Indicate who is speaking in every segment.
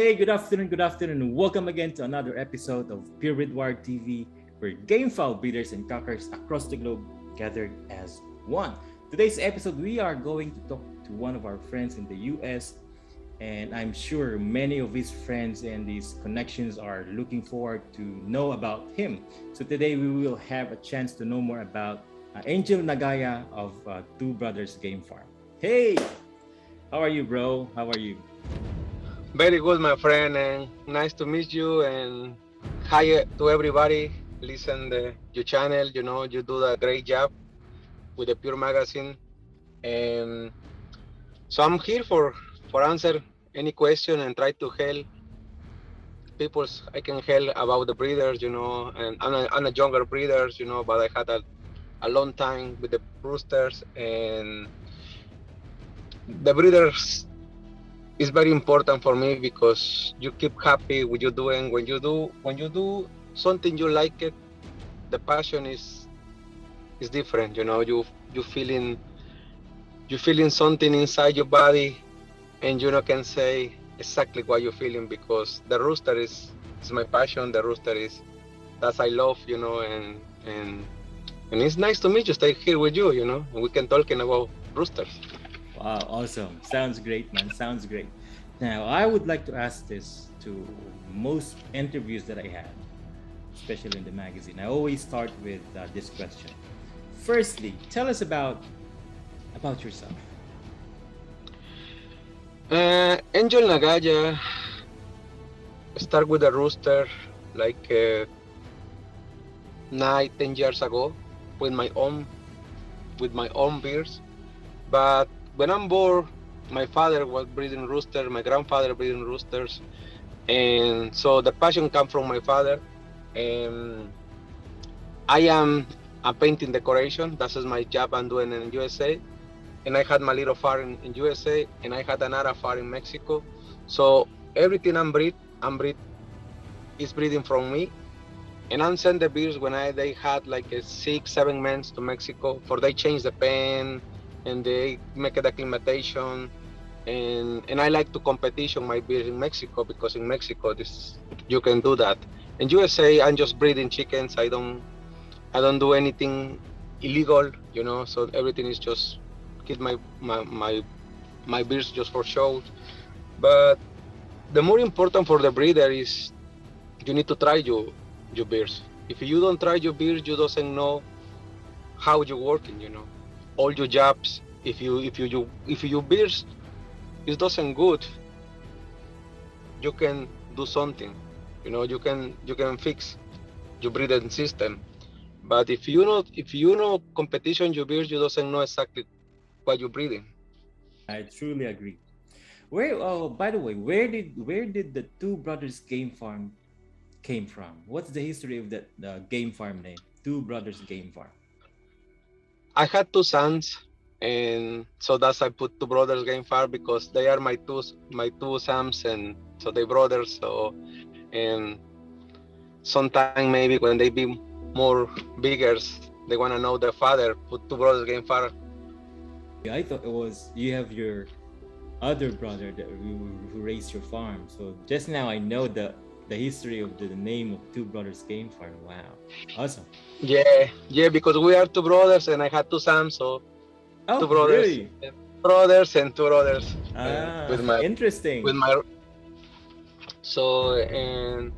Speaker 1: Hey, good afternoon. Welcome again to another episode of PWTV, where gamefowl breeders and cockers across the globe gathered as one. Today's episode, we are going to talk to one of our friends in the US, and I'm sure many of his friends and his connections are looking forward to know about him. So today we will have a chance to know more about Angel Nagaya of Two Brothers Game Farm. Hey, how are you, bro? How are you?
Speaker 2: Very good, my friend, and nice to meet you. And hi to everybody. Listen your channel. You know you do a great job with the Pure Magazine, and so I'm here for answer any question and try to help people. I can help about the breeders, and I'm a younger breeders, but I had a long time with the roosters, and the breeders is very important for me because you keep happy with you doing. When you do something you like it, the passion is different. You feeling something inside your body, and can say exactly what you're feeling, because the rooster is my passion. The rooster is that I love, and it's nice to meet you, stay here with you, and we can talking about roosters.
Speaker 1: Wow, awesome. Sounds great, man. Sounds great. Now, I would like to ask this to most interviews that I had, especially in the magazine. I always start with this question. Firstly, tell us about yourself.
Speaker 2: Angel Nagaya start with a rooster like 9-10 years ago with my own beers. But when I'm born, my father was breeding roosters, my grandfather breeding roosters, and so the passion comes from my father. And I am a painting decoration. That is my job I'm doing in USA. And I had my little farm in USA, and I had another farm in Mexico. So everything I'm breed is breeding from me. And I'm send the beers when they had like a 6-7 months to Mexico, for they change the pen and they make the acclimatation. And I like to competition my beers in Mexico, because in Mexico you can do that. In USA I'm just breeding chickens. I don't do anything illegal, so everything is just keep my beers just for show. But the more important for the breeder is you need to try your beers. If you don't try your beers, you doesn't know how you're working, all your jobs. If your beers is doesn't good, you can do something, you can fix your breeding system. But if you know competition your beers, you doesn't know exactly what you're breeding.
Speaker 1: I truly agree. Where? Oh, by the way, where did the Two Brothers Game Farm came from? What's the history of that game farm name? Two Brothers Game Farm.
Speaker 2: I had two sons, and so that's I put Two Brothers Game Farm, because they are my two sons, and so they brothers. So, and sometime maybe when they be more bigger, they wanna know their father. Put Two Brothers Game Farm.
Speaker 1: I thought it was you have your other brother who raised your farm. So just now I know the history of the name of Two Brothers Game Farm. Wow, awesome.
Speaker 2: Yeah, because we are two brothers, and I had two sons, so
Speaker 1: Oh,
Speaker 2: two brothers,
Speaker 1: really?
Speaker 2: and two brothers with my
Speaker 1: Interesting.
Speaker 2: with my. So and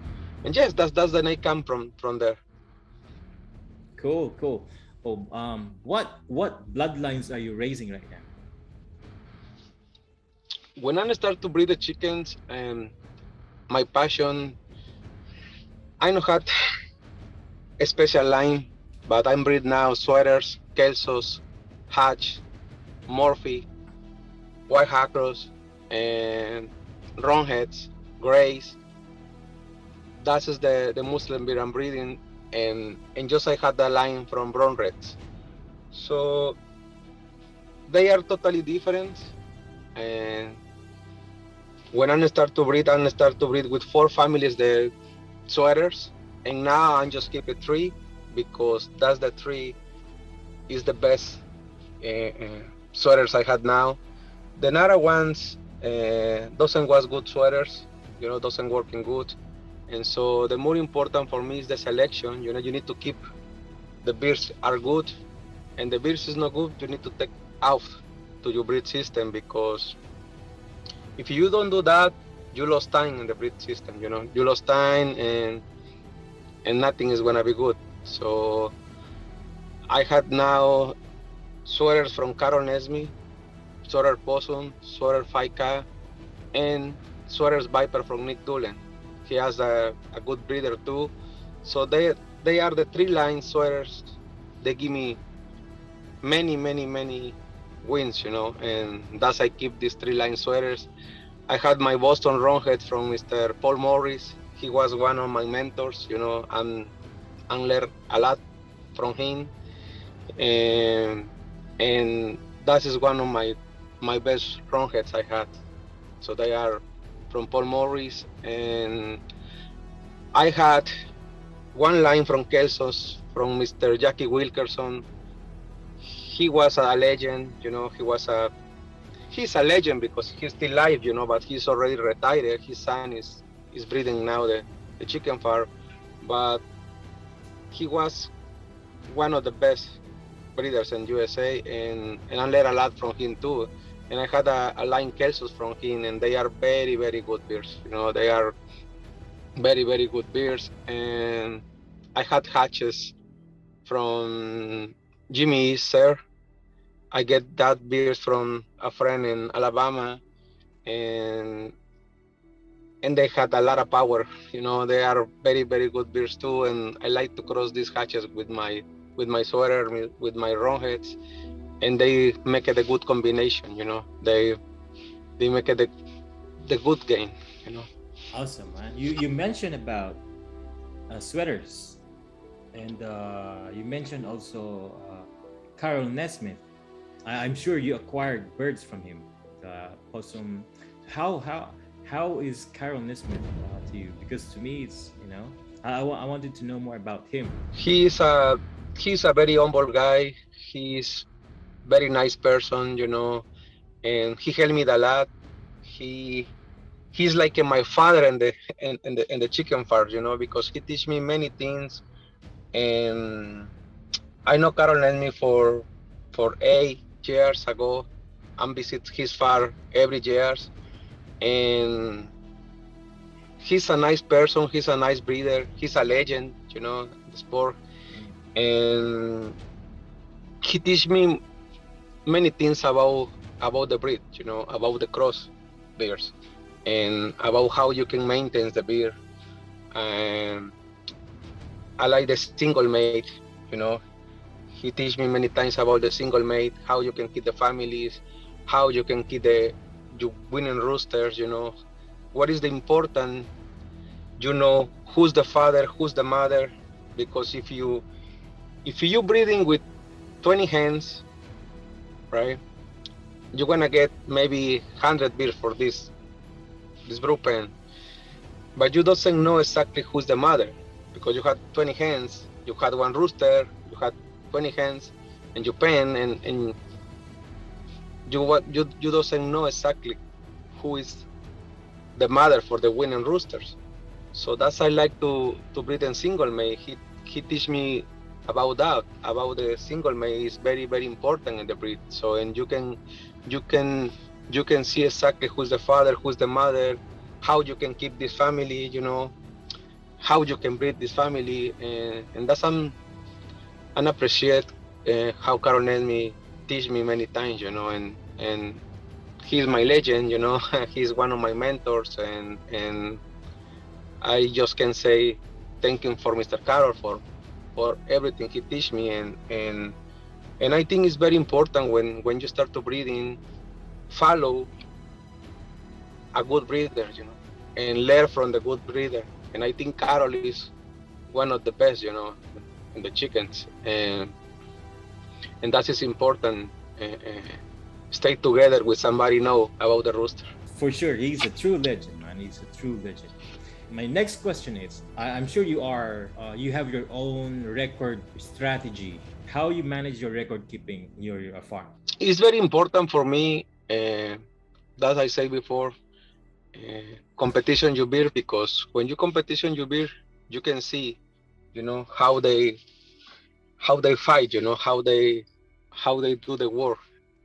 Speaker 2: yes, that's the name come from there.
Speaker 1: Cool. Oh, what bloodlines are you raising right now?
Speaker 2: When I start to breed the chickens, my passion, I know had a special line, but I'm breed now sweaters, kelsos, hatch, morphy, white hackers, and roundheads, grays. That is the Muslim breed I'm breeding, and just I had the line from brown reds. So they are totally different. And when I start to breed with 4 families the sweaters, and now I just keep it 3, because that's the 3 is the best sweaters I had now. The other ones doesn't was good sweaters, doesn't working good. And so the more important for me is the selection. You need to keep the beers are good, and the beers is not good, you need to take out to your breed system, because if you don't do that, you lost time in the breed system. You lost time, and nothing is gonna be good. So I had now sweaters from Carol Nesmi, sweater Possum, sweater Faika, and sweaters Viper from Nick Doolan. He has a good breeder too. So they are the 3-line sweaters. They give me many wins, and thus I keep these 3-line sweaters. I had my Boston Roundhead from Mr. Paul Morris. He was one of my mentors, and learned a lot from him. And that is one of my best Roundheads I had. So they are from Paul Morris. And I had one line from Kelsos from Mr. Jackie Wilkerson. He was a legend, he's a legend because he's still alive, but he's already retired. His son is breeding now the chicken farm, but he was one of the best breeders in USA, and I learned a lot from him too. And I had a line Kelsos from him, and they are very good beers. They are very good beers. And I had hatches from Jimmy Sir. I get that beers from a friend in Alabama, and they had a lot of power. They are very good beers too. And I like to cross these hatches with my sweater, with my roundheads, and they make it a good combination. They make it the good game.
Speaker 1: Awesome, man. You mentioned about sweaters, and you mentioned also Carol Nesmith. I'm sure you acquired birds from him. Possum. How is Carol Nesmith to you? Because to me, it's I wanted to know more about him.
Speaker 2: He's a very humble guy. He's very nice person, and he helped me a lot. He's like my father in the chicken farm, because he teach me many things. And I know Carol lent me for 8 years ago. I visit his farm every year, and he's a nice person. He's a nice breeder. He's a legend, in the sport, and he teach me many things about the breed, about the cross beers, and about how you can maintain the beer. And I like the single mate, he teach me many times about the single mate, how you can keep the families, how you can keep your winning roosters, what is the important, who's the father, who's the mother, because if you breeding with 20 hens, right, you're gonna get maybe 100 beers for this brood pen, but you doesn't know exactly who's the mother, because you had 20 hens, you had one rooster, you had 20 hens, and you pen, and you doesn't know exactly who is the mother for the winning roosters. So that's I like to breed in single mate. He teach me about that, about the single mate is very important in the breed. So, and you can see exactly who's the father, who's the mother, how you can keep this family, how you can breed this family, and that's I appreciate how Carol Nelmi teach me many times, and he's my legend, he's one of my mentors, and I just can say thank him for Mr. Carol for everything he teach me, and I think it's very important when you start to breeding, follow a good breeder, and learn from the good breeder. And I think Carol is one of the best, in the chickens, and that is important. Stay together with somebody know about the rooster.
Speaker 1: For sure, he's a true legend, man. He's a true legend. My next question is, I'm sure you have your own record strategy. How you manage your record keeping in your farm?
Speaker 2: It's very important for me, as I said before, competition your beer, because when you competition your beer, you can see, how they fight, how they do the work,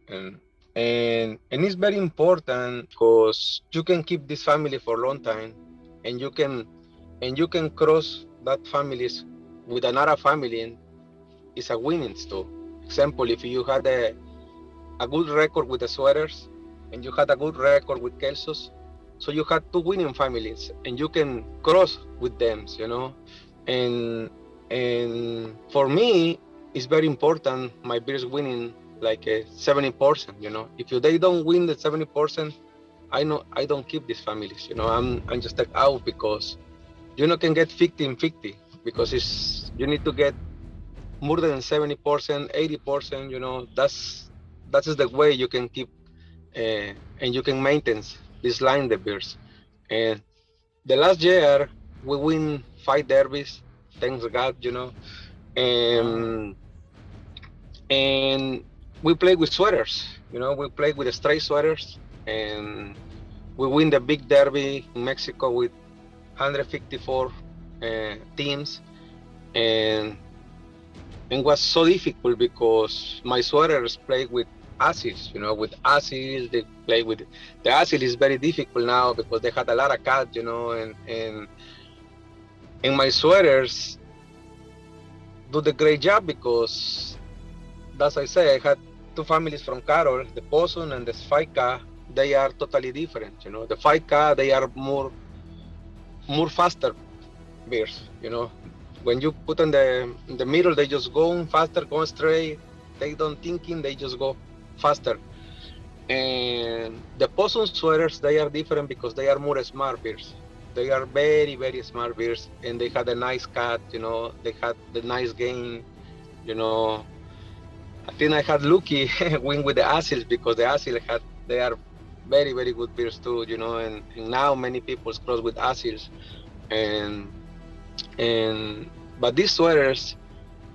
Speaker 2: and and it's very important because you can keep this family for a long time, and you can cross that families with another family, and it's a winning too. Example, if you had a good record with the sweaters and you had a good record with Kelsos, so you had two winning families and you can cross with them. And for me, it's very important my beers winning like a 70%. If they don't win the 70%, I know I don't keep these families. I'm just like out, because can get 50-50, because you need to get more than 70%, 80%. That is the way you can keep and you can maintain this line the beers. And the last year we win 5 derbies, thanks God.
Speaker 1: Wow.
Speaker 2: And and we play with sweaters. We play with straight sweaters, and we win the big derby in Mexico with 154 teams, and was so difficult because my sweaters play with acids. With acids they play with the acid is very difficult now because they had a lot of cats. And my sweaters do the great job, because as I say, I had two families from Carol, the Possum and the Spika. They are totally different. The Spika, they are more faster beers. When you put in the middle, they just go faster, go straight. They don't thinking, they just go faster. And the Possum sweaters, they are different because they are more smart beers. They are very, very smart beers, and they had a nice cut. They had the nice game. You know, I think I had lucky win with the Asil, because the Asil they are very, very good beers too. And now many people cross with Asils, and and but these sweaters,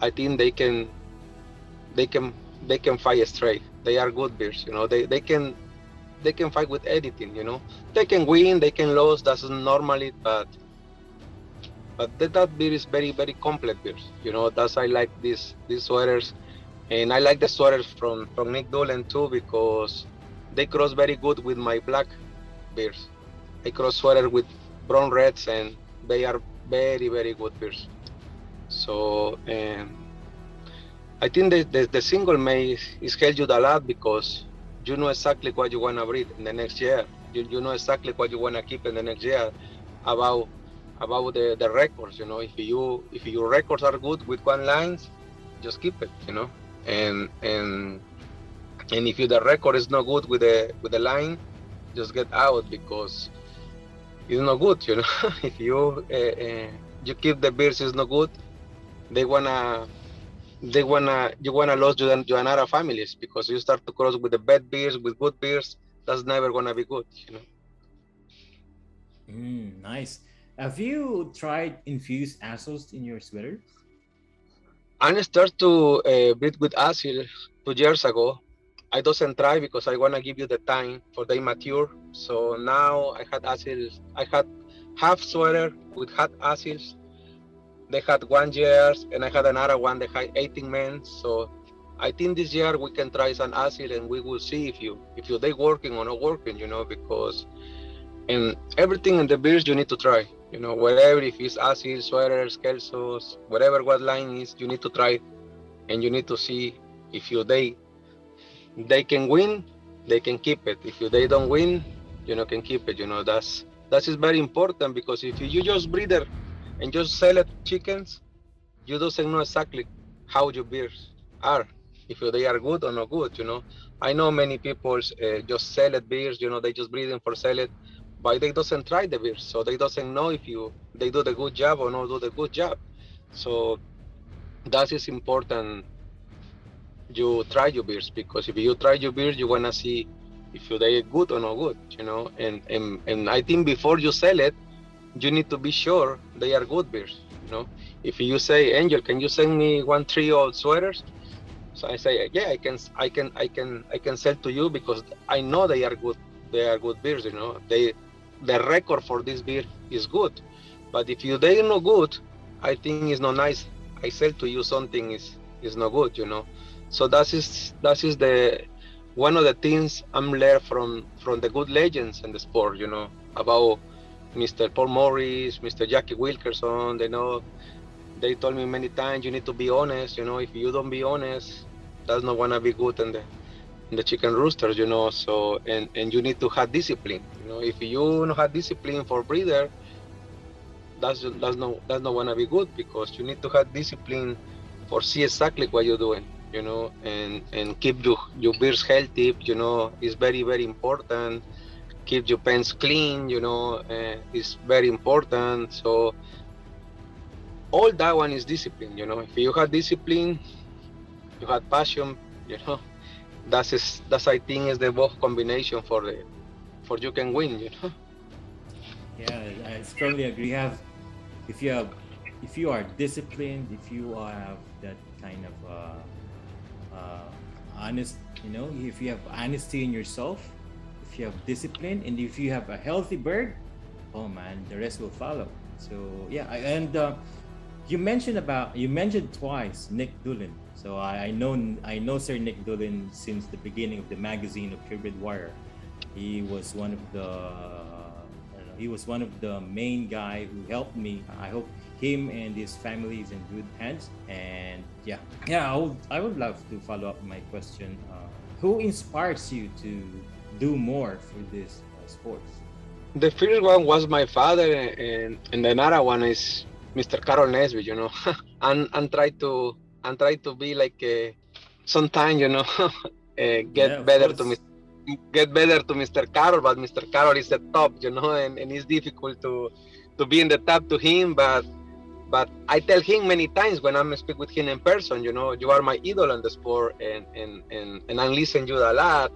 Speaker 2: I think they can they can fight straight. They are good beers. They can fight with anything. They can win, they can lose. That's normally, but that beer is very, very complete beers. That's I like these sweaters, and I like the sweaters from Nick Dolan too, because they cross very good with my black beers. I cross sweater with brown reds, and they are very, very good beers. So I think the single may is help you a lot, because you know exactly what you want to breed in the next year. You know exactly what you want to keep in the next year about the records. If your records are good with one lines, just keep it. And if the record is not good with the line, just get out, because it's not good. If you keep the beers is not good, they wanna you wanna lose to another families, because you start to cross with the bad beers with good beers. That's never gonna be good.
Speaker 1: Nice. Have you tried infused assholes in your sweaters?
Speaker 2: I start to breed with acid 2 years ago. I doesn't try because I wanna give you the time for they mature. So now I had acids. I had half sweater with hot acids. They had 1 year, and I had another one that had 18 months. So I think this year we can try some acid, and we will see if you they working or not working. Because in everything in the beers you need to try. Whatever, if it's acid, sweaters, kelsos, whatever what line is, you need to try, and you need to see if they can win, they can keep it. If they don't win, can keep it. That is very important, because if you just breeder and just sell it chickens, you doesn't know exactly how your beers are, if they are good or not good. I know many people just sell it beers. They just breeding for sell it, but they doesn't try the beers, so they doesn't know if they do the good job or not do the good job. So that is important. You try your beers, because if you try your beers, you wanna see if they are good or not good. And I think before you sell it, you need to be sure they are good beers. If you say, Angel, can you send me 1 3 old sweaters? So I say, yeah, I can sell to you, because I know they are good. They are good beers. the record for this beer is good. But if they're not good, I think it's not nice. I sell to you something is not good, you know. So that is the one of the things I'm learned from the good legends in the sport, you know, about Mr. Paul Morris, Mr. Jackie Wilkerson. They told me many times, you need to be honest, you know. If you don't be honest, that's not gonna be good in the chicken roosters, you know. So and you need to have discipline, you know. If you don't have discipline for breeder, that's not gonna be good, because you need to have discipline for see exactly what you're doing, you know, and keep your beers healthy, you know, is very very important. Keep your pens clean, you know, is very important. So all that one is discipline, you know. If you have discipline, you have passion, you know, that's I think is the both combination for you can win, you know.
Speaker 1: Yeah, I strongly agree. If you have, if you are disciplined, if you have that kind of honest, you know, if you have honesty in yourself, if you have discipline, and if you have a healthy bird, oh man, the rest will follow. So yeah, you mentioned twice Nick Doolan. So I know Sir Nick Doolan since the beginning of the magazine of Purebred Warrior. He was one of the he was one of the main guy who helped me. I hope him and his family is in good hands. And yeah, I would love to follow up my question. Who inspires you to do more for this sports?
Speaker 2: The first one was my father, and another one is Mr. Carol Nesbitt, you know. and try to be like sometime, you know,
Speaker 1: Yeah,
Speaker 2: get
Speaker 1: of
Speaker 2: better to
Speaker 1: course.
Speaker 2: get better to Mr. Carol, but Mr. Carol is the top, you know, and it's difficult to be in the top to him, but I tell him many times when I'm speak with him in person, you know, you are my idol in the sport, and I listen you a lot,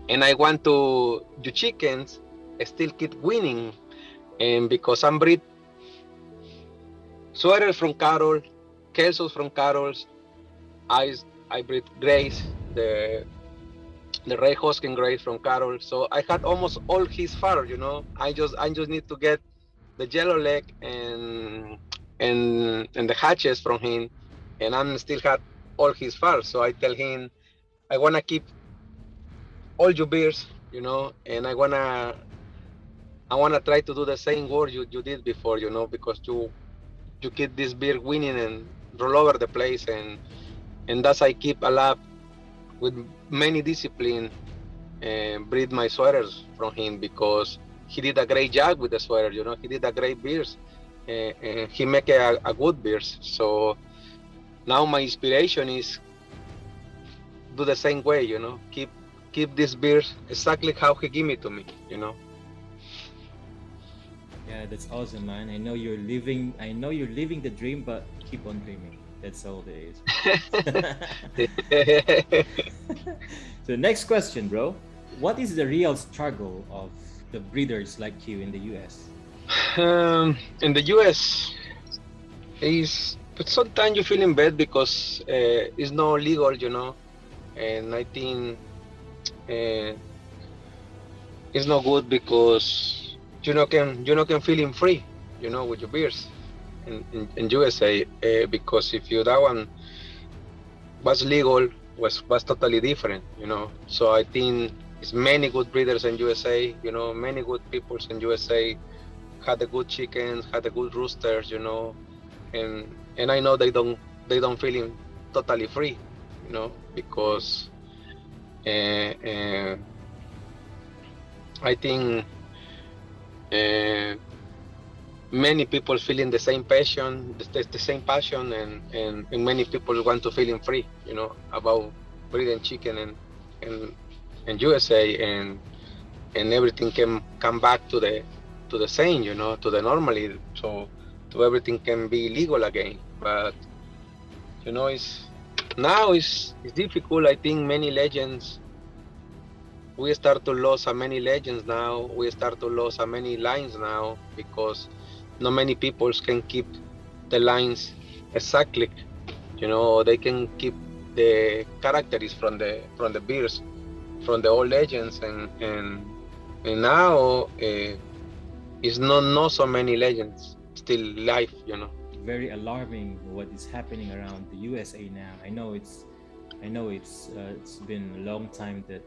Speaker 2: and I want to your chickens still keep winning, and because I'm breed sweaters from Carol, Kelsos from Carol's, I I breed Grace, the Ray Hoskin Grace from Carol. So I had almost all his fur, you know. I just need to get the yellow leg and the hatches from him, and I'm still had all his fur. So I tell him I wanna keep all your beers, you know, and I wanna try to do the same work you did before, you know, because you keep this beer winning and roll over the place, and thus I keep a lot with many discipline and breed my sweaters from him, because he did a great job with the sweater, you know. He did a great beers, and he make a good beers. So now my inspiration is do the same way, you know. Keep this beers exactly how he give me to me, you know.
Speaker 1: Yeah, that's awesome, man. I know you're living the dream, but keep on dreaming. That's all there is. So next question, bro. What is the real struggle of the breeders like you in the US?
Speaker 2: In the US, but sometimes you feeling bad because it's not legal, you know, and I think uh, it's not good because you know can feeling free, you know, with your beers in USA, because if you that one was legal, was totally different, you know. So I think it's many good breeders in USA, you know, many good peoples in USA had the good chickens, had the good roosters, you know, and I know they don't feel totally free, you know, because uh, I think uh, many people feeling the same passion, the same passion, and many people want to feeling free, you know, about breeding chicken and USA, and everything can come back to the same, you know, to the normally, so to everything can be legal again. But you know, it's difficult. I think many legends, we start to lose so many legends now. We start to lose so many lines now, because not many people can keep the lines exactly. You know, they can keep the characters from the beers, from the old legends, and and now it's not so many legends still live, you know.
Speaker 1: Very alarming what is happening around the USA now. It's been a long time that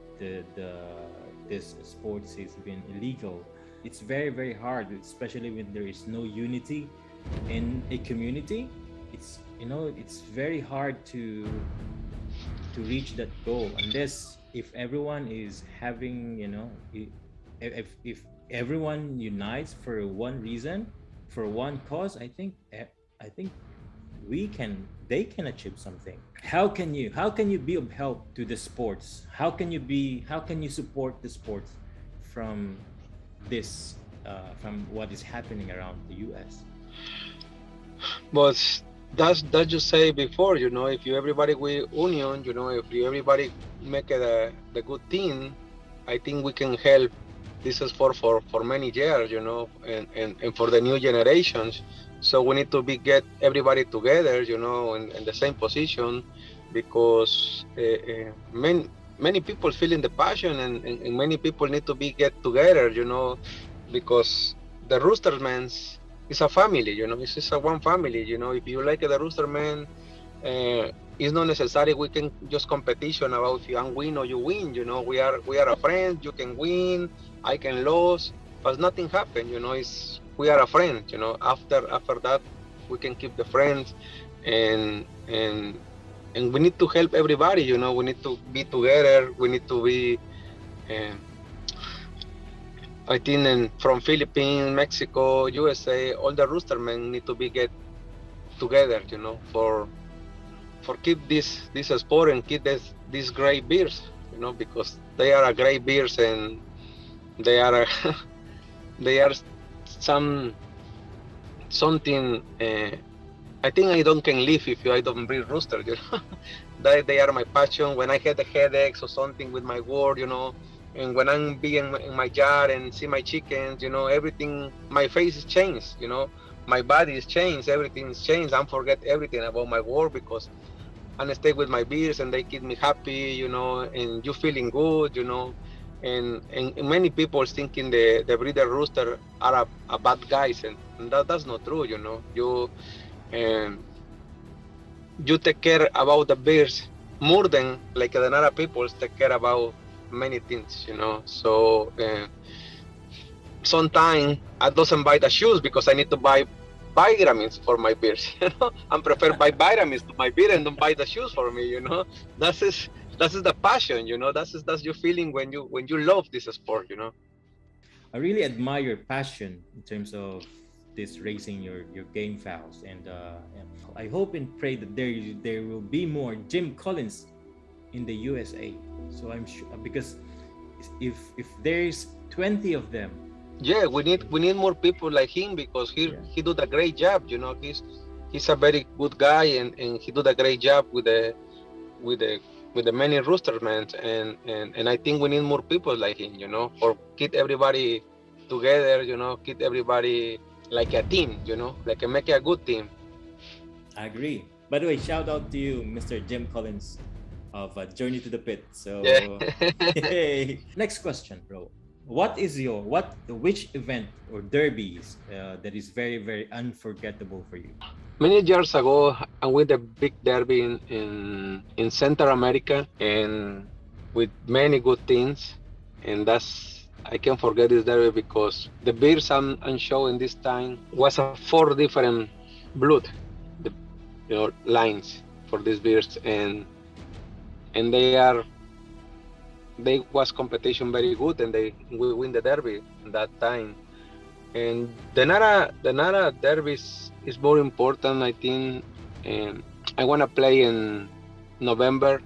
Speaker 1: this sports has been illegal. It's very very hard, especially when there is no unity in a community. It's very hard to reach that goal unless if everyone is having if everyone unites for one reason, for one cause. I think they can achieve something. How can you be of help to the sports? How can you support the sports from this from what is happening around the US?
Speaker 2: But that's just say before, you know, if you everybody with union, you know, if you everybody make the good thing, I think we can help this sport for many years, you know, and for the new generations. So we need to get everybody together, you know, in the same position, because many people feeling the passion, and many people need to get together, you know, because the Roostermans is a family, you know, it's just a one family, you know. If you like the Roosterman, it's not necessary we can just competition about if you win or you win, you know. We are a friend. You can win, I can lose, but nothing happened, you know. It's we are a friend, you know. After that, we can keep the friends, and we need to help everybody, you know. We need to be together. We need to be. I think from Philippines, Mexico, USA, all the Roostermen need to get together, you know, for keep this sport and keep these great beers, you know, because they are a great beers, and they are they are something. I think I don't can live if I don't breed rooster, you know. They are my passion. When I had a headaches or something with my work, you know, and when I'm being in my yard and see my chickens, you know, everything, my face is changed, you know, my body is changed, everything's changed. I forget everything about my work because I stay with my beers and they keep me happy, you know, and you feeling good, you know. And many people thinking the breeder rooster are a bad guys, and that's not true, you know. You take care about the bears more than like the other people take care about many things, you know. So sometimes I doesn't buy the shoes because I need to buy vitamins for my beers, you know. I prefer buy vitamins to my beer and don't buy the shoes for me, you know. That's the passion, you know. That's your feeling when you love this sport, you know.
Speaker 1: I really admire your passion in terms of this raising your game fowls, and I hope and pray that there will be more Jim Collins in the USA. So I'm sure, because if there's 20 of them.
Speaker 2: Yeah, we need more people like him, because he did a great job, you know. He's a very good guy, and he did a great job with the many roostermen, and I think we need more people like him, you know, for keep everybody together, you know, keep everybody like a team, you know, like make a good team.
Speaker 1: I agree. By the way, shout out to you, Mr. Jim Collins of Journey to the Pit. So, hey. Next question, bro. Which event or derbies that is very, very unforgettable for you?
Speaker 2: Many years ago, I went a big derby in Central America, and with many good things, and I can't forget this derby because the beers I'm showing this time was a 4 different blood, the lines for these beers, and they was competition very good, and we win the derby that time. And the Nara derby is more important, I think. I want to play in November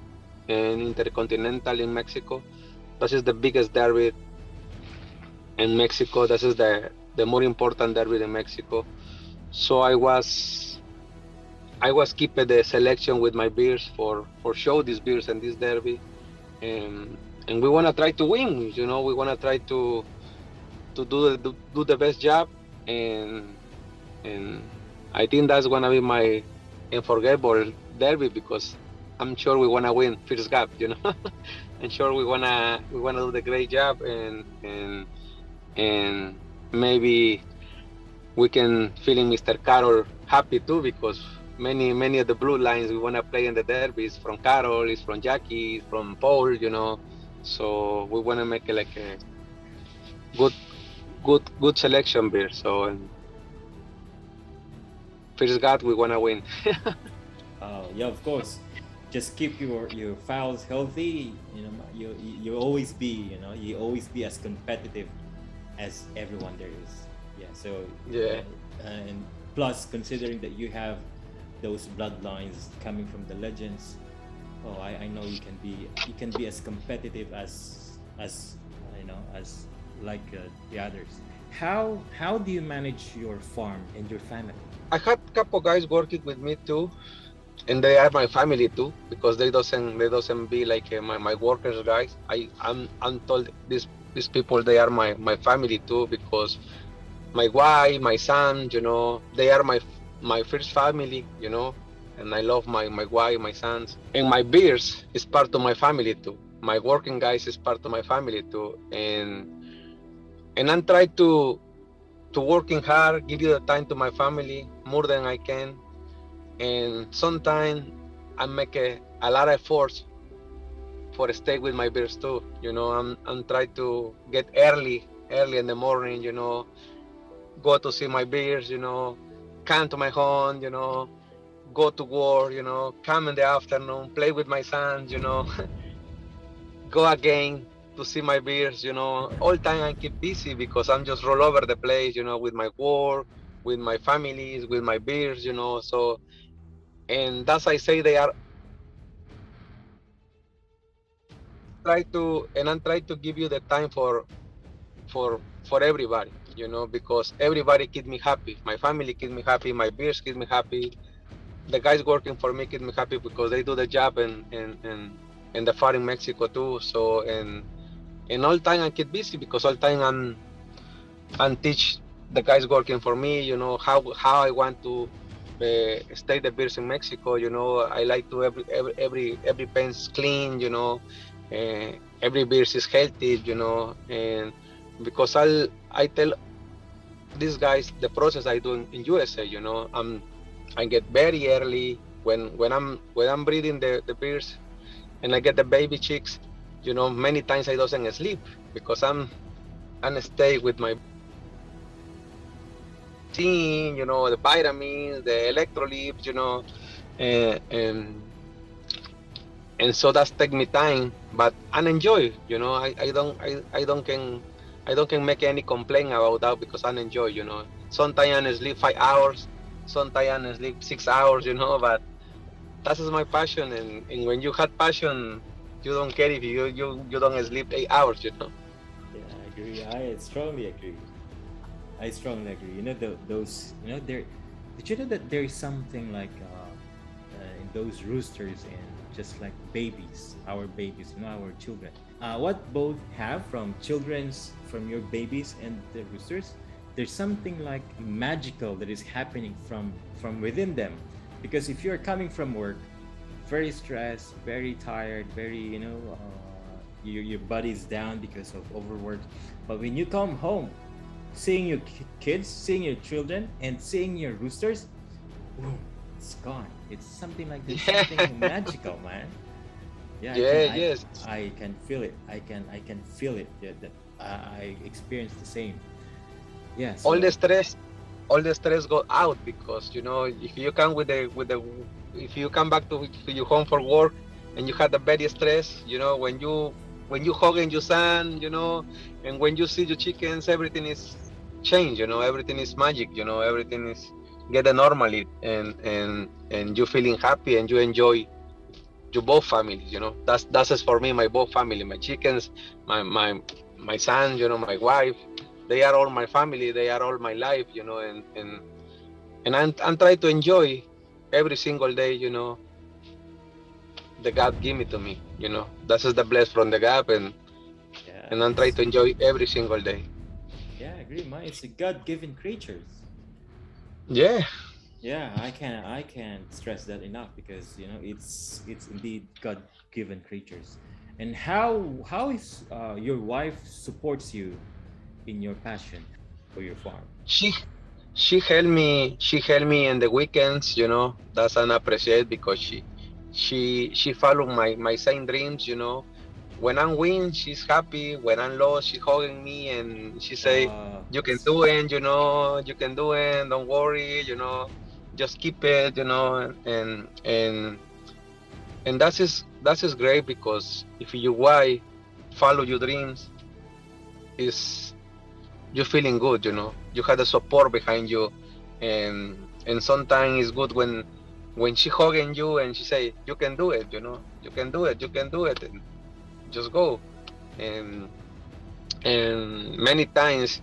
Speaker 2: in Intercontinental in Mexico. That is the biggest derby in Mexico. This is the more important derby in Mexico. So I was keeping the selection with my beers for show these beers and this derby, and we want to try to win. You know, we want to try to do the best job, and I think that's gonna be my unforgettable derby, because I'm sure we wanna win first gap. You know, I'm sure we wanna do the great job, and and maybe we can feeling Mr. Carroll happy too, because many of the blue lines we want to play in the derbies from Carroll, is from Jackie, from Paul, so we want to make it like a good good selection beer. So and first God, we want to win.
Speaker 1: Yeah, of course. Just keep your fowls healthy. You always be you always be as competitive as everyone there is. Yeah. So
Speaker 2: Yeah.
Speaker 1: and plus considering that you have those bloodlines coming from the legends, oh, I know you can be as competitive as as like the others. How do you manage your farm and your family?
Speaker 2: I had a couple guys working with me too, and they are my family too, because they doesn't be like my workers guys. I'm told these people, they are my family too, because my wife, my son, they are my first family, and I love my wife, my sons, and my beers is part of my family too. My working guys is part of my family too, and I'm trying to working hard, give you the time to my family more than I can, and sometimes I make a lot of efforts for stay with my beers too. I'm trying to get early in the morning, go to see my beers, come to my home, go to work, come in the afternoon, play with my sons, go again to see my beers, all time I keep busy because I'm just roll over the place, with my work, with my families, with my beers, so, and that's I say they are I'm trying to give you the time for everybody, because everybody keep me happy. My family keep me happy, my beers keep me happy, the guys working for me keep me happy because they do the job and the farm in Mexico too. So and all time I keep busy because all time I'm teach the guys working for me, how I want to stay the beers in Mexico. I like to every pen's clean. Every beers is healthy. And because I tell these guys the process I do in USA. I get very early when I'm breeding the beers, and I get the baby chicks. Many times I doesn't sleep because I'm stay with my team, the vitamins, the electrolytes, and so that's take me time, but I enjoy. I don't can make any complaint about that because I enjoy. Sometimes I sleep 5 hours, sometimes I sleep 6 hours. But that is my passion, and when you had passion, you don't care if you don't sleep 8 hours.
Speaker 1: Yeah, I agree. I strongly agree. I strongly agree. Those. There. Did you know that there is something like in those roosters and just like babies, our babies, our children. What both have from children's, from your babies and the roosters, there's something like magical that is happening from within them, because if you're coming from work, very stressed, very tired, very your body's down because of overwork, but when you come home, seeing your kids, seeing your children, and seeing your roosters, boom, it's gone. It's something like there's
Speaker 2: Yeah,
Speaker 1: something magical, man. Yeah,
Speaker 2: yeah, yes.
Speaker 1: I can feel it. I can feel it. Yeah, that I experienced the same. Yeah.
Speaker 2: all the
Speaker 1: So
Speaker 2: stress all the stress go out, because if you come with the if you come back to your home for work and you had the very stress, when you hugging your son, and when you see your chickens, everything is changed, everything is magic, everything is getting normally, and you feeling happy and you enjoy your both families. That's it for me, my both family, my chickens, my son, my wife. They are all my family, they are all my life, and I'm trying to enjoy every single day, the God give me to me, that is the bless from the God,
Speaker 1: yeah,
Speaker 2: and I'm trying
Speaker 1: it's
Speaker 2: to enjoy every single day.
Speaker 1: yeah, I agree. Man, it's a God-given creatures.
Speaker 2: Yeah.
Speaker 1: Yeah, I can't stress that enough, because it's indeed God-given creatures. And how is your wife supports you in your passion for your farm?
Speaker 2: She she helped me in the weekends, you know. That's an appreciate because she followed my same dreams, you know. When I'm win, she's happy. When I'm lost, she hugging me and she say,
Speaker 1: Wow,
Speaker 2: "You can
Speaker 1: that's
Speaker 2: do it, you know. You can do it. Don't worry, you know. Just keep it, you know." And that is great because if you why follow your dreams is you feeling good, you know. You had the support behind you, and sometimes it's good when she hugging you and she say, "You can do it, you know. You can do it. You can do it." And just go. And and many times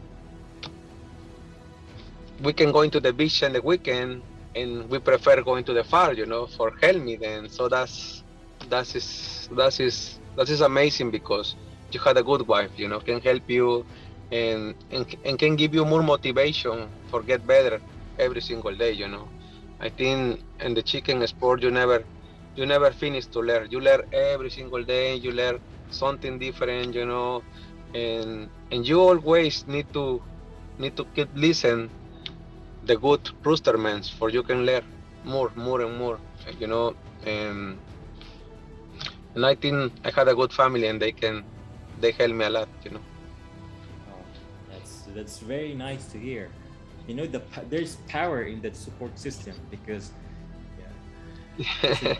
Speaker 2: we can go into the beach in the weekend and we prefer going to the farm, you know, for help me then. So that is amazing because you had a good wife, you know, can help you and can give you more motivation for get better every single day, you know. I think in the chicken sport you never finish to learn. You learn every single day, you learn something different, you know, and you always need to keep listen the good roostermans for you can learn more and more, you know. And I think I had a good family and they help me a lot, you know.
Speaker 1: Oh, that's very nice to hear. You know, there's power in that support system because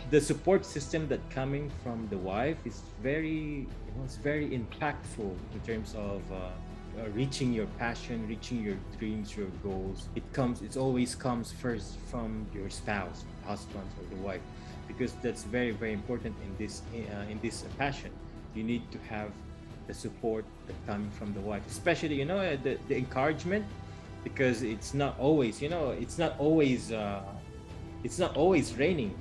Speaker 1: the support system that coming from the wife is very, it's very impactful in terms of reaching your passion, reaching your dreams, your goals. It always comes first from your spouse, husband or the wife, because that's very very important in this passion. You need to have the support that coming from the wife, especially the encouragement, because it's not always it's not always raining.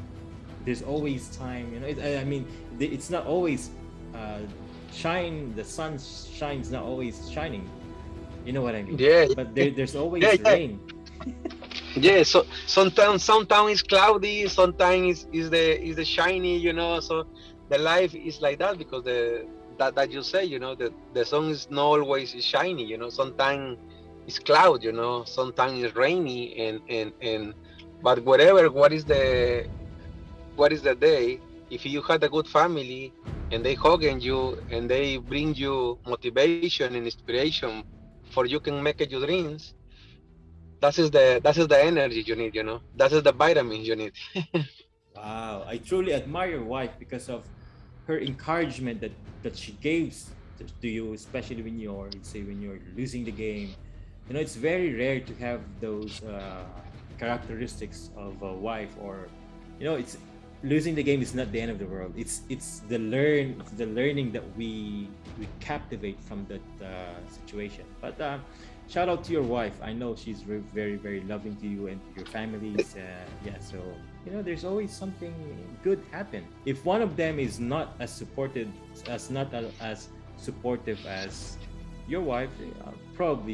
Speaker 1: There's always time, I mean, it's not always the sun shines not always shining, you know what I mean?
Speaker 2: Yeah,
Speaker 1: But there's
Speaker 2: yeah,
Speaker 1: always
Speaker 2: yeah.
Speaker 1: rain.
Speaker 2: Yeah, so sometimes it's cloudy, sometimes is the shiny, you know. So the life is like that because that you say, you know, the sun is not always shiny, you know. Sometimes it's cloud, you know. Sometimes it's rainy, and but whatever. What is the day? If you had a good family and they hugging you and they bring you motivation and inspiration for you can make it your dreams, that is the energy you need, you know. That is the vitamins you need.
Speaker 1: Wow, I truly admire your wife because of her encouragement that she gives to you, especially when you're losing the game. It's very rare to have those characteristics of a wife, or it's losing the game is not the end of the world. It's the learning that we captivate from that situation. But shout out to your wife. I know she's very very loving to you and to your families. Yeah, so there's always something good happen. If one of them is not as as supportive as your wife, probably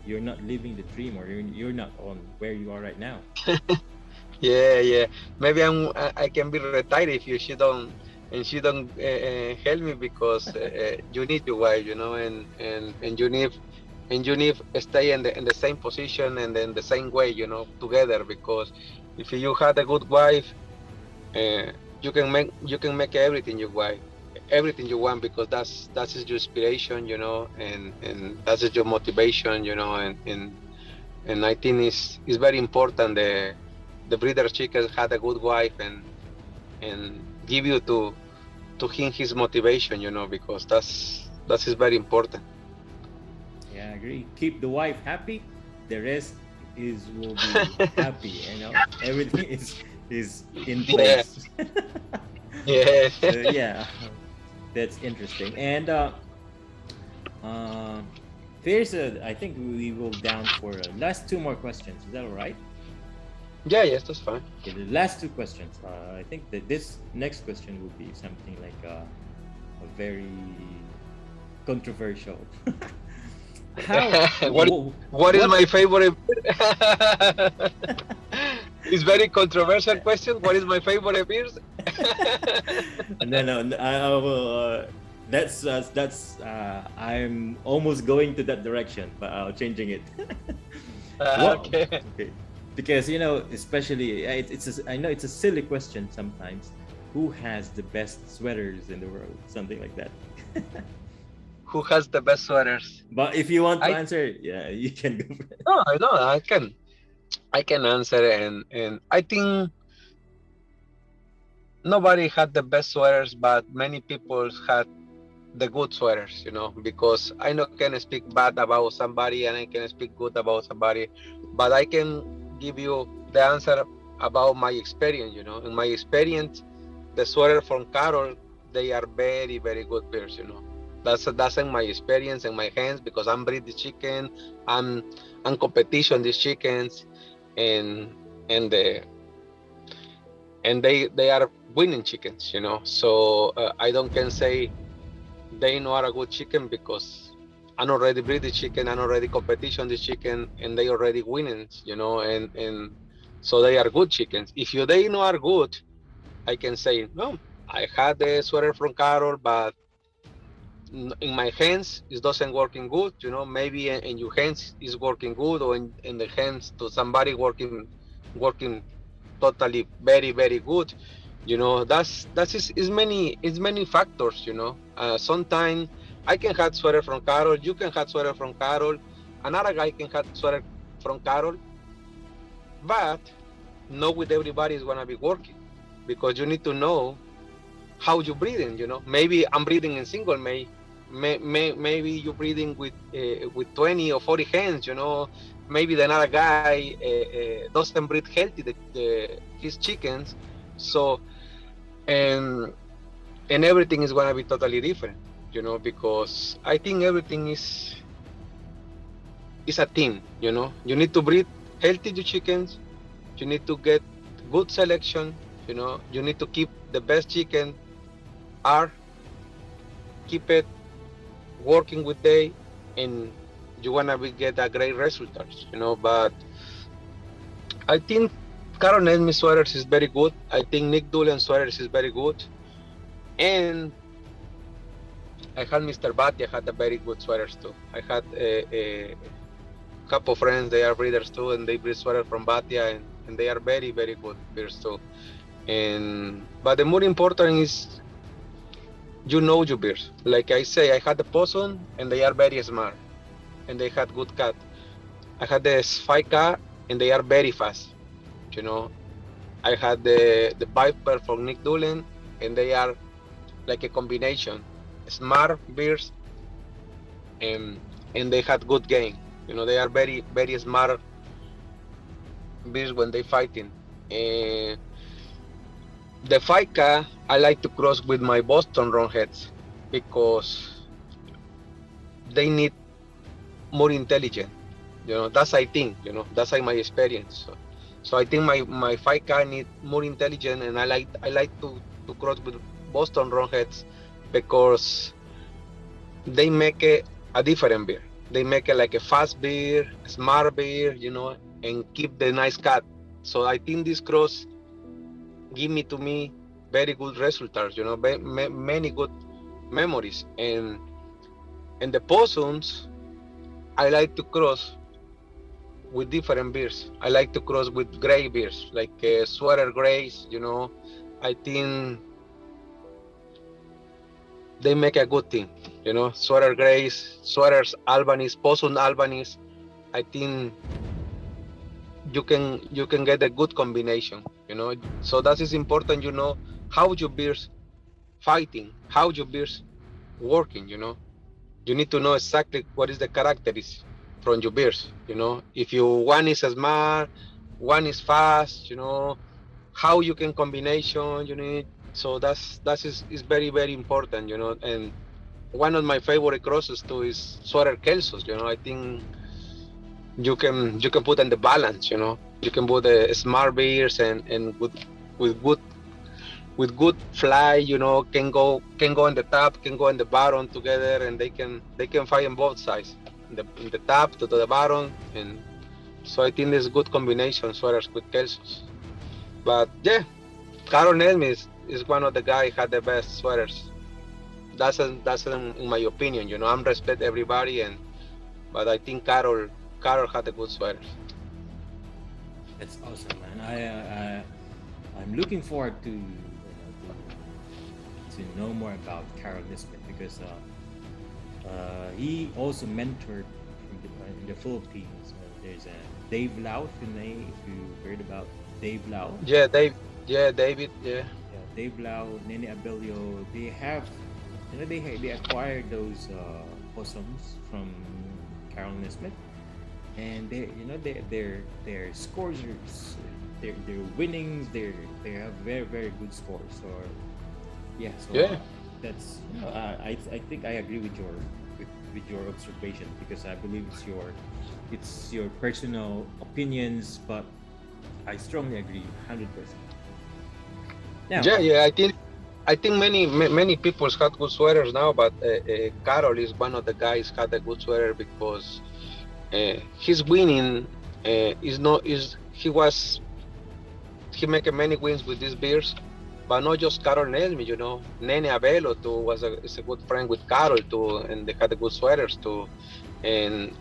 Speaker 1: you're not living the dream, or you're not on where you are right now.
Speaker 2: Yeah. Maybe I can be retired if she don't help me because you need your wife, you know, and you need stay in the same position and in the same way, you know, together. Because if you had a good wife, uh, you can make everything you want because that is your inspiration, you know, and that is your motivation, you know, and I think it's very important the breeder chicken had a good wife and give you to him his motivation, you know, because that is very important.
Speaker 1: Yeah, I agree. Keep the wife happy, the rest will be happy. Everything is in
Speaker 2: Yeah,
Speaker 1: place.
Speaker 2: yeah.
Speaker 1: So yeah, that's interesting. And uh, I think we will down for last two more questions. Is that all right?
Speaker 2: Yeah, yes, that's fine.
Speaker 1: Okay, the last two questions. I think that this next question will be something like a very controversial. How?
Speaker 2: what what is
Speaker 1: What?
Speaker 2: my favorite? It's very controversial question. What is my favorite beers?
Speaker 1: No, no, I will I'm almost going to that direction, but I'm changing it. Well,
Speaker 2: Okay.
Speaker 1: okay, because especially I know it's a silly question sometimes. Who has the best sweaters in the world? Something like that.
Speaker 2: Who has the best sweaters?
Speaker 1: But if you want to
Speaker 2: I
Speaker 1: answer, yeah, you can go for it.
Speaker 2: no, I know I can answer, and I think nobody had the best sweaters, but many people had the good sweaters, because I know can speak bad about somebody and I can speak good about somebody, but I can give you the answer about my experience. In my experience, the sweater from Carol, they are very, very good beers. That's in my experience in my hands, because I'm breed the chicken, I'm I'm competition these chickens, and and the and they are winning chickens. So I don't can say they know are a good chicken, because I'm already breed the chicken, I'm already competition the chicken, and they already winning, and so they are good chickens. If they know are good, I can say no. I had the sweater from Carol, but in my hands it doesn't working good. Maybe in your hands is working good, or in the hands to somebody working totally very, very good. Is many factors. Sometimes I can have sweater from Carol, you can have sweater from Carol, another guy can have sweater from Carol, but not with everybody is gonna be working, because you need to know how you breathing. Maybe I'm breathing in single, maybe you're breathing with 20 or 40 hands. Maybe the another guy doesn't breathe healthy his chickens. So and and everything is gonna be totally different. Because I think everything is a team. You need to breed healthy the chickens, you need to get good selection. You need to keep the best chicken are keep it working with they, and you wanna get a great results. But I think Karen Esme sweaters is very good. I think Nick Dolan sweaters is very good. And I had Mr. Batty, I had a very good sweaters too. I had a couple friends, they are breeders too, and they breed sweaters from Batia, and they are very, very good breeders too. But the more important is your beers. Like I say, I had the possum, and they are very smart, and they had good cat. I had the Spike, and they are very fast. You know, I had the Viper from Nick Dolan, and they are like a combination, smart beers, and they had good game. They are very, very smart beers when they fighting. And the Fika, I like to cross with my Boston Roundheads, because they need more intelligent. That's I think. That's like my experience. So I think my Fika need more intelligent, and I like to cross with Boston Roundheads, because they make a different beer. They make it like a fast beer, smart beer, and keep the nice cut. So I think this cross give me very good results. Many good memories. And the possums, I like to cross with different beers. I like to cross with gray beers, like sweater grays. I think they make a good thing. Sweater grays, sweaters Albanese, possum Albanese. I think you can get a good combination. So that is important. How your beers fighting, how your beers working. You need to know exactly what is the characteristics from your beers. If one is smart, one is fast. How you can combination. So that is very, very important. And one of my favorite crosses too is sweater kelsos. I think you can put in the balance. You can put the smart beers and with good with good fly. Can go in the top, can go in the bottom together, and they can fight on both sides, in the top to the bottom. And so I think there's good combination sweaters with kelsos. But yeah, Carol Nesmith is one of the guys had the best sweaters. in my opinion. I'm respect everybody, but I think Carol had a good sweater.
Speaker 1: That's awesome, man. I'm looking forward to to know more about Carol Nismo because he also mentored in the Philippines. There's a Dave Lau, if you heard about Dave Lau.
Speaker 2: Yeah, David. Yeah.
Speaker 1: Yeah, Dave Lau, Nene Abelio. They have, they acquired those possums from Carol Nismo, and their scores are their winnings. They have very very good scores. Or yeah, so
Speaker 2: Yeah.
Speaker 1: that's I think I agree with your observation because I believe it's your personal opinions, but I strongly agree 100%. Now,
Speaker 2: Yeah. I think many people had good sweaters now, but Carol is one of the guys had a good sweater because his winning is not is he make many wins with these beers, but not just Carol Nesmi. Nene Abelo too is a good friend with Carol too, and they had a good sweaters too, and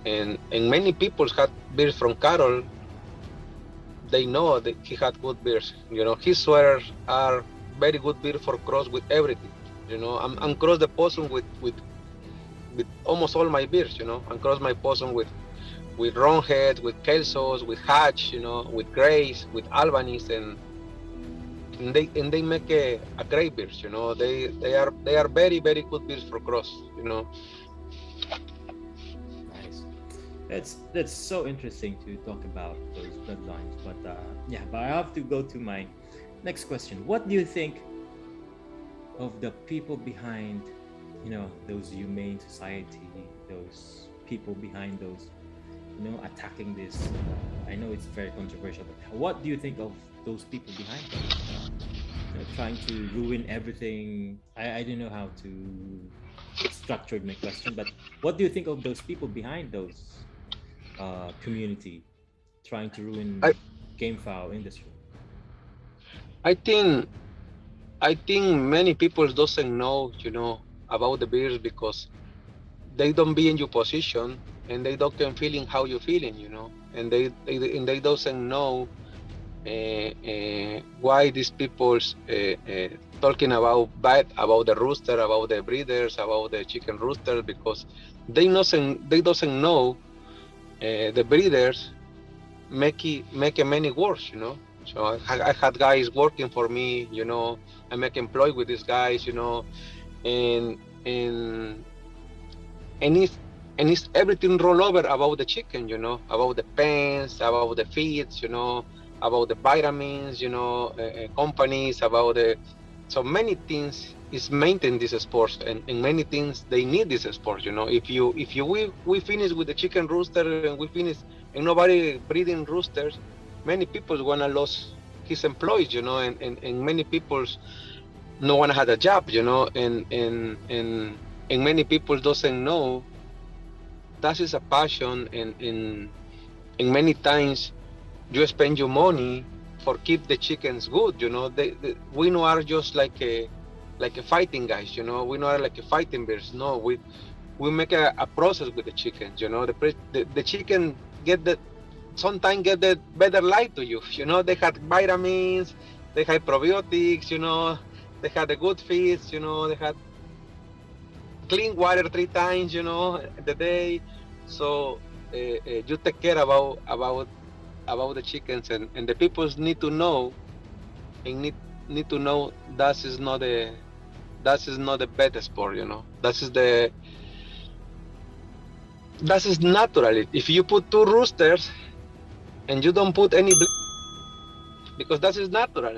Speaker 2: many people had beers from Carol. They know that he had good beers. His sweaters are very good beer for cross with everything. I'm cross the possum with almost all my beers. I'm cross my possum with Ronhead, with Kelsos, with Hatch, with Grace, with Albanese, and they make a great beers. They are very very good beers for cross.
Speaker 1: nice. That's so interesting to talk about those bloodlines. But yeah, but I have to go to my next question. What do you think of the people behind, those humane society, those people behind those, attacking this? I know it's very controversial, but what do you think of those people behind it? Trying to ruin everything. I don't know how to structure my question, but what do you think of those people behind those community trying to ruin
Speaker 2: I
Speaker 1: gamefowl industry?
Speaker 2: I think I think many people doesn't know about the beers because they don't be in your position and they don't can feeling how you feeling, and they doesn't know why these people's talking about bad about the rooster, about the breeders, about the chicken rooster because they doesn't know the breeders make many works. So I had guys working for me. I make employed with these guys. And and and it's everything roll over about the chicken, about the pens, about the feeds, about the vitamins, companies, about the so many things is maintain this sports, and many things they need this sport. If you we finish with the chicken rooster and we finish and nobody breeding roosters, many people wanna lose his employees, and many people no one had a job, and many people doesn't know that is a passion, and many times you spend your money for keep the chickens good. We know are just like a fighting guys. We know are like a fighting bears. No, we make a process with the chickens. The chicken get the sometimes get the better life to you. They had vitamins, they had probiotics. They had the good feeds. They had clean water 3 times. The day. So you take care about the chickens, and the people need to know and need to know that is not the best sport. That is natural. If you put 2 roosters and you don't put any because that is natural.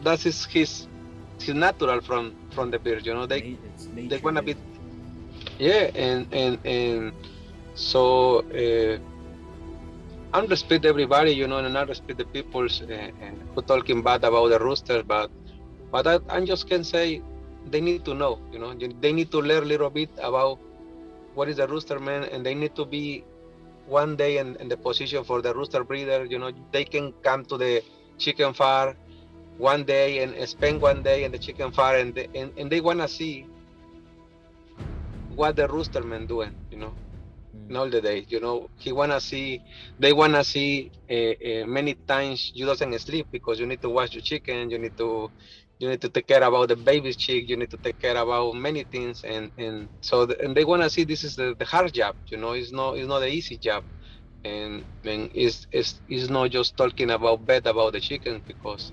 Speaker 2: That is his natural from the bird. They wanna be. Yeah, and so I respect everybody, and I respect the people's who talking bad about the roosters, but I just can say they need to know, they need to learn a little bit about what is a rooster, man, and they need to be one day in the position for the rooster breeder. They can come to the chicken farm one day and spend one day in the chicken farm, and they want to see what the rooster man doing, in all the day. He wanna see, they wanna see many times you doesn't sleep because you need to wash your chicken, you need to take care about the baby's chick, you need to take care about many things, and they wanna see this is the hard job. It's not the easy job, and it's not just talking about bad about the chicken because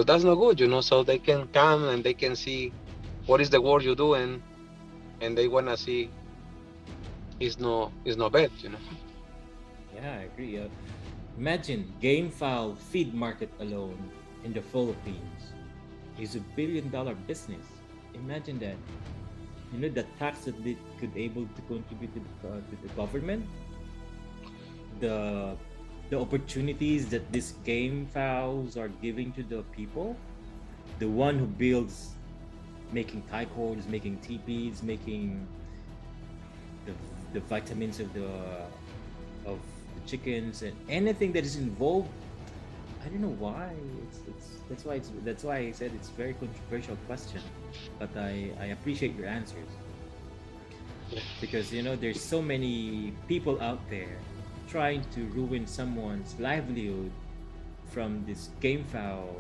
Speaker 2: that's not good. So they can come and they can see what is the work you're doing, and they wanna see is no bad.
Speaker 1: Yeah, I agree. Imagine gamefowl feed market alone in the Philippines is $1 billion business. Imagine that. The tax that they could able to contribute to the government, the the opportunities that these game fowls are giving to the people. The one who builds, making tycoons, making TPs, making the, the vitamins of the chickens and anything that is involved. I don't know why. That's why I said it's very controversial question, but I appreciate your answers because there's so many people out there trying to ruin someone's livelihood from this game fowl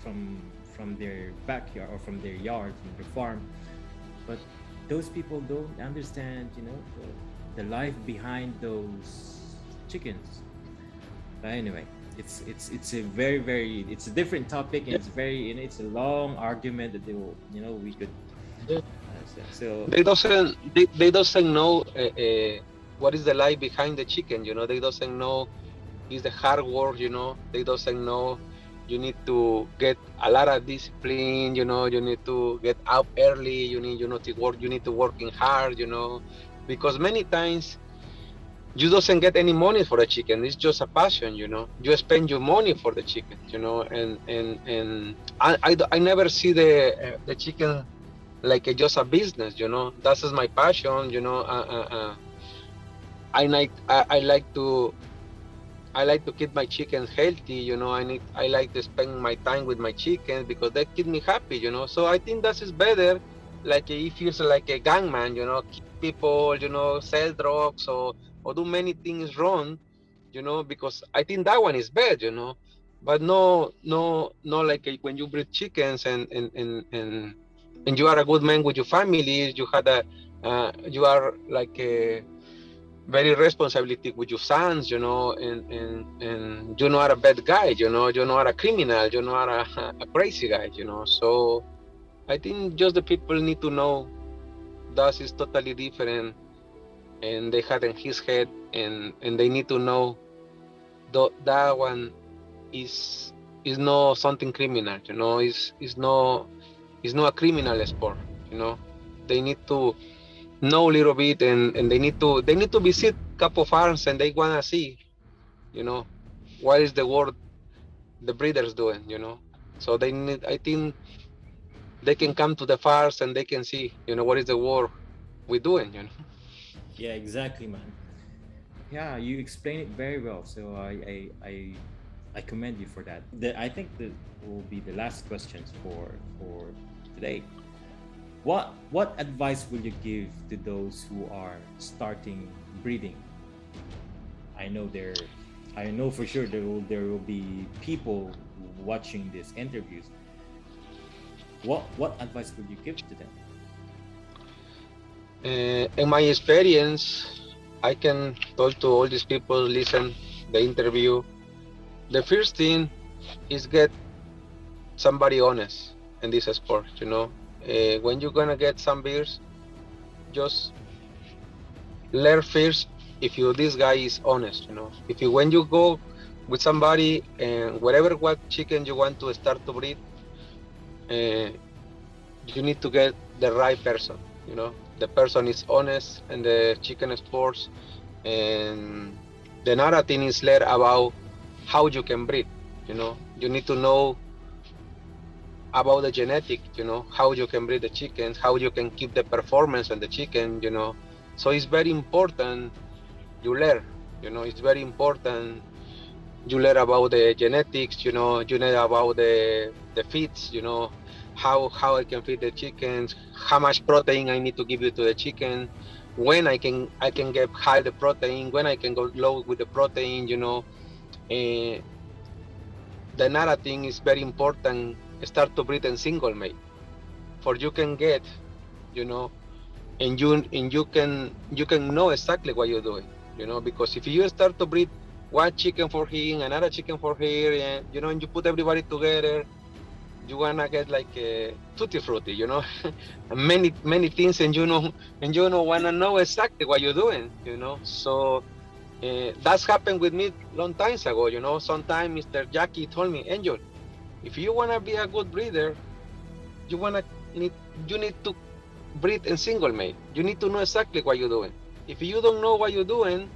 Speaker 1: from their backyard or from their yard, from their farm. But those people don't understand, the life behind those chickens. But anyway, it's a very it's a different topic, and it's a long argument that they will we could so
Speaker 2: They doesn't know what is the life behind the chicken. They doesn't know is the hard work. They doesn't know you need to get a lot of discipline. You need to get up early. You need to work. You need to working hard. Because many times you doesn't get any money for a chicken. It's just a passion. You spend your money for the chicken. And I never see the chicken like just a business. That is my passion. I like to keep my chickens healthy. I like to spend my time with my chickens because they keep me happy. So I think that is better. Like it feels like a gangman. Kill people. Sell drugs or do many things wrong. Because I think that one is bad. But no, like when you breed chickens and you are a good man with your family. You are like a very responsibility with your sons, and you're not a bad guy, you're not a criminal, you're not a crazy guy, So I think just the people need to know that is totally different, and they had in his head, and they need to know that one is not something criminal, is not a criminal sport, They need to know a little bit, and they need to visit couple farms, and they wanna see, what is the work the breeders doing, So I think they can come to the farms and they can see, what is the work we're doing.
Speaker 1: yeah, exactly, man. Yeah, you explain it very well, so I commend you for that. I think that will be the last questions for today. What advice will you give to those who are starting breeding? I know for sure there will be people watching these interviews. What advice would you give to them?
Speaker 2: In my experience, I can talk to all these people, listen the interview. The first thing is get somebody honest in this sport. When you're gonna get some beers, just learn first if this guy is honest. When you go with somebody and what chicken you want to start to breed, you need to get the right person. The person is honest in the chicken sports, and the another thing is learn about how you can breed. You need to know about the genetic, how you can breed the chickens, how you can keep the performance on the chicken, So it's very important you learn, it's very important You learn about the genetics, you know, you learn about the feeds, you know, how I can feed the chickens, how much protein I need to give you to the chicken, when I can get high the protein, when I can go low with the protein, you know. Uh, the another thing is very important. Start to breed in single mate, for you can get, you know, and you can know exactly what you're doing, you know, because if you start to breed one chicken for him, another chicken for here, and you know, and you put everybody together, you wanna get like a tutti frutti, you know, many things, and you know wanna know exactly what you're doing, you know. So that's happened with me long times ago, you know. Sometime Mr. Jackie told me, Angel, if you wanna be a good breeder, you wanna need you need to breed in single mate. You need to know exactly what you're doing. If you don't know what you're doing,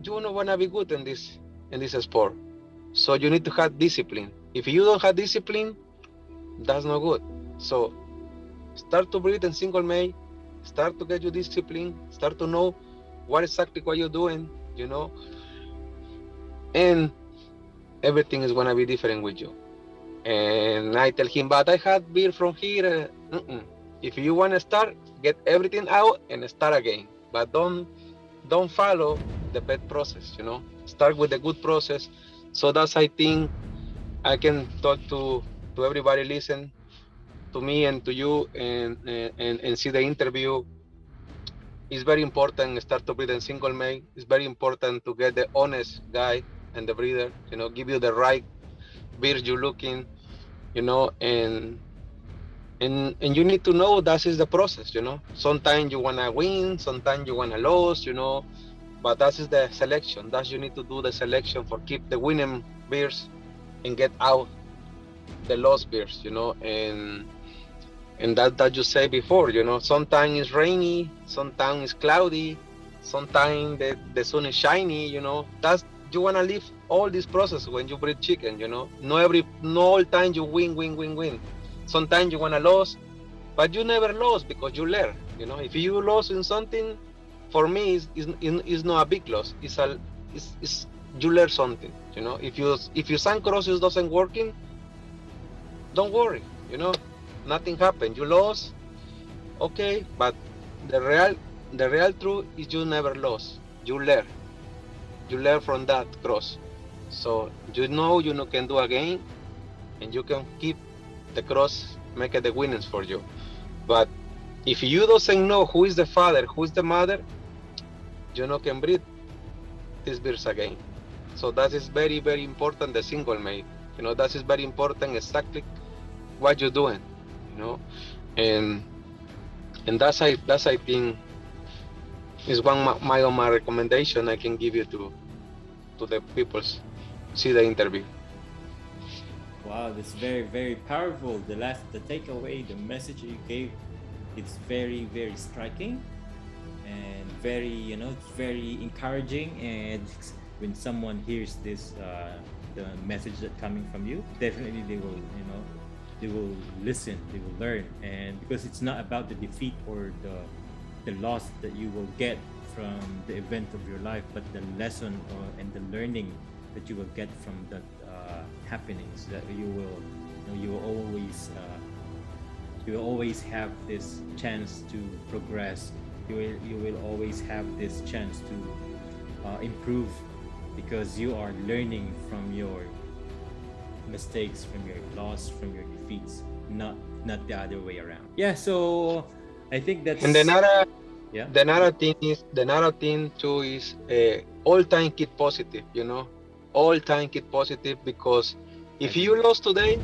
Speaker 2: you don't wanna be good in this sport. So you need to have discipline. If you don't have discipline, that's not good. So start to breed in single mate, start to get your discipline, start to know what you're doing, you know, and everything is gonna be different with you. And I tell him, but I had beer from here. If you wanna start, get everything out and start again. But don't follow the bad process, you know. Start with the good process. So that's, I think, I can talk to everybody listen to me and to you, and see the interview. It's very important start to breed in single mate. It's very important to get the honest guy and the breeder, you know, give you the right beer you're looking, you know, and you need to know that is the process, you know. Sometimes you wanna win, sometimes you wanna lose, you know, but that is the selection. That you need to do the selection for keep the winning beers and get out the lost beers, you know. And that you say before, you know, sometimes it's rainy, sometimes it's cloudy, sometimes the sun is shiny, you know. That's, you wanna live all this process when you breed chicken, you know. No all time you win. Sometimes you wanna lose, but you never lose because you learn, you know. If you lose in something, for me is not a big loss. It's you learn something, you know. If your sun crosses doesn't working, don't worry, you know, nothing happened. You lost, okay, but the real truth is you never lost. You learn from that cross. So you know can do again, and you can keep the cross, make it the winnings for you. But if you doesn't know who is the father, who is the mother, you know can breed these birds again. So that is very, very important, the single mate. You know, that is very important, exactly what you're doing, you know. And that's I think is one of my recommendation I can give you to the people see the interview.
Speaker 1: Wow, that's very, very powerful. The takeaway, the message you gave, it's very, very striking, and very, it's very encouraging. And when someone hears this, the message that coming from you, definitely they will listen, they will learn. And because it's not about the defeat or the loss that you will get from the event of your life, but the lesson and the learning that you will get from that happenings, that you will always have this chance to progress. You will always have this chance to improve, because you are learning from your mistakes, from your loss, from your defeats, not the other way around. Yeah, so I think that's.
Speaker 2: And another
Speaker 1: Yeah.
Speaker 2: the another thing too is all time keep positive, you know, all time keep positive, because if you lose today,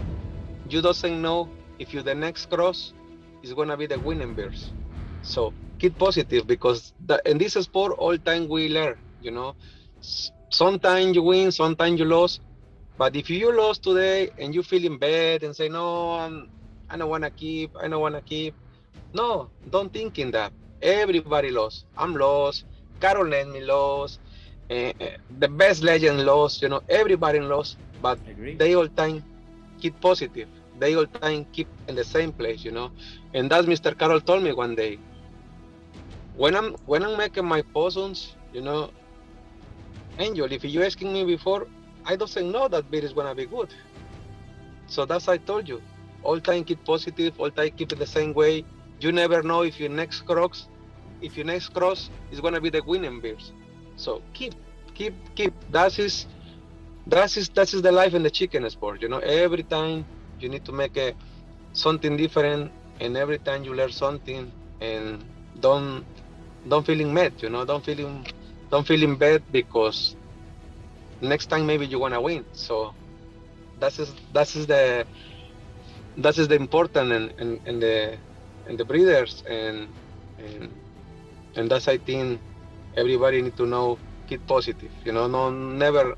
Speaker 2: you doesn't know if you the next cross is gonna be the winning bears. So keep positive, because in this sport all time we learn, you know. Sometimes you win, sometimes you lose, but if you lose today and you feeling bad and say no, I don't wanna keep, no, don't think in that. Everybody lost. I'm lost. Carol let me lost. The best legend lost. You know, everybody lost. But
Speaker 1: Agree.
Speaker 2: they all time keep positive. They all time keep in the same place. You know, and that's Mr. Carol told me one day. When I'm making my possums, you know, Angel, if you asking me before, I doesn't know that beer is gonna be good. So that's I told you. All time keep positive, all time keep it the same way. You never know if your next cross is gonna be the winning beers. So keep. That is the life in the chicken sport. Every time you need to make something different, and every time you learn something, and don't don't feeling mad. Don't feeling bad because next time maybe you wanna win. So that is the important and the breeders and and that's I think everybody need to know keep positive. No, never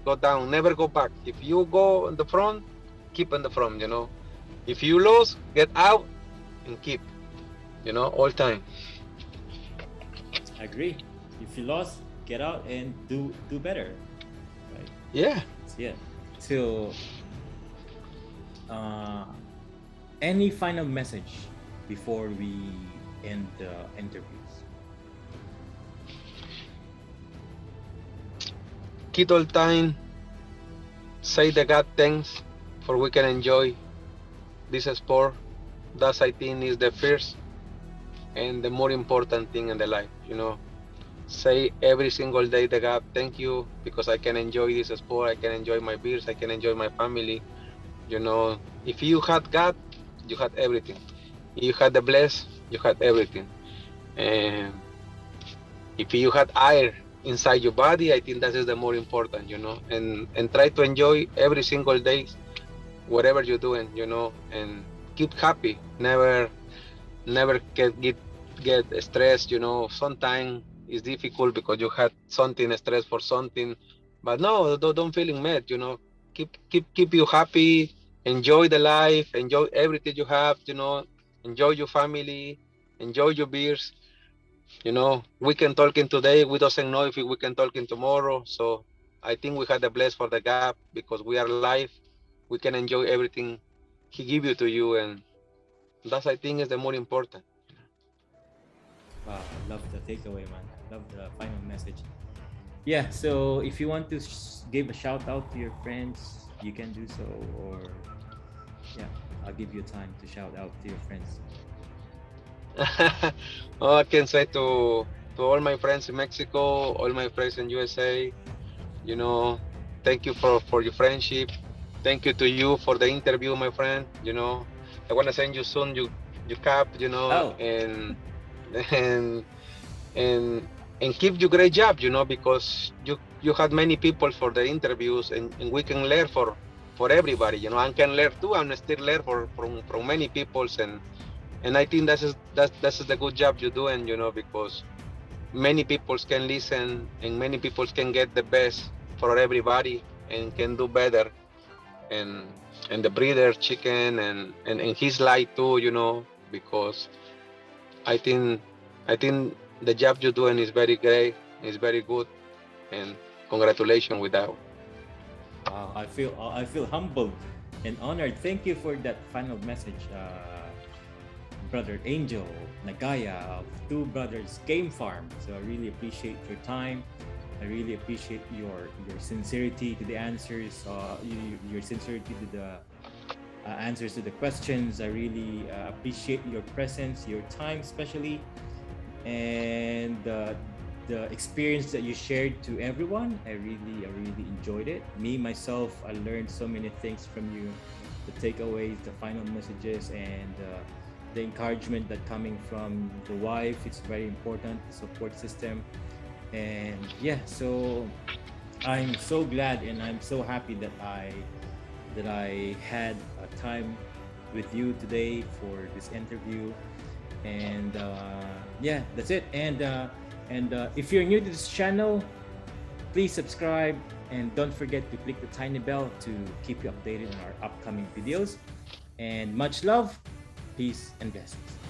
Speaker 2: go down, never go back. If you go in the front, keep in the front. If you lose, get out and keep. All time.
Speaker 1: I agree. If you lost, get out and do better, right?
Speaker 2: Yeah.
Speaker 1: Yeah. So, uh, any final message before we end the interviews?
Speaker 2: Keep all time. Say the God thanks for we can enjoy this sport. That I think is the first and the more important thing in the life. Say every single day the God thank you because I can enjoy this sport. I can enjoy my beers. I can enjoy my family. If you had God, you had everything. You had the bless, you had everything. And if you had air inside your body, I think that is the more important. And try to enjoy every single day, whatever you're doing. And keep happy. Never get stressed. Sometimes it's difficult because you had something stress for something, but no, don't feeling mad. Keep you happy. Enjoy the life. Enjoy everything you have. Enjoy your family. Enjoy your beers. We can talk in today. We doesn't know if we can talk in tomorrow. So I think we had the bless for the gap because we are live. We can enjoy everything he give you to you, and that's I think is the more important.
Speaker 1: Wow, I love the takeaway, man. I love the final message. Yeah, so if you want to give a shout out to your friends, you can do so, or yeah, I'll give you time to shout out to your friends.
Speaker 2: Oh, I can say to all my friends in Mexico, all my friends in USA, you know, thank you for your friendship. Thank you to you for the interview, my friend. I wanna send you soon you cap,
Speaker 1: Oh,
Speaker 2: and and and keep your great job, because you had many people for the interviews, and we can learn for everybody. I can learn too. I'm still learn from many peoples, and I think that's the good job you're doing, because many people can listen and many people can get the best for everybody and can do better, and the breeder chicken and his life too, because I think I think the job you're doing is very great, is very good, and congratulations with that.
Speaker 1: wow, I feel humbled and honored. Thank you for that final message, brother Angel Nagaya of Two Brothers Game Farm. So I really appreciate your time. I really appreciate your sincerity to the answers, your sincerity to the answers to the questions. I really appreciate your presence, your time, especially, and the experience that you shared to everyone. I really enjoyed it. Me myself, I learned so many things from you. The takeaways, the final messages, and the encouragement that coming from the wife. It's very important. The support system, and yeah. So I'm so glad and I'm so happy that I had a time with you today for this interview. And yeah, that's it. And if you're new to this channel, please subscribe and don't forget to click the tiny bell to keep you updated on our upcoming videos. And much love, peace, and blessings.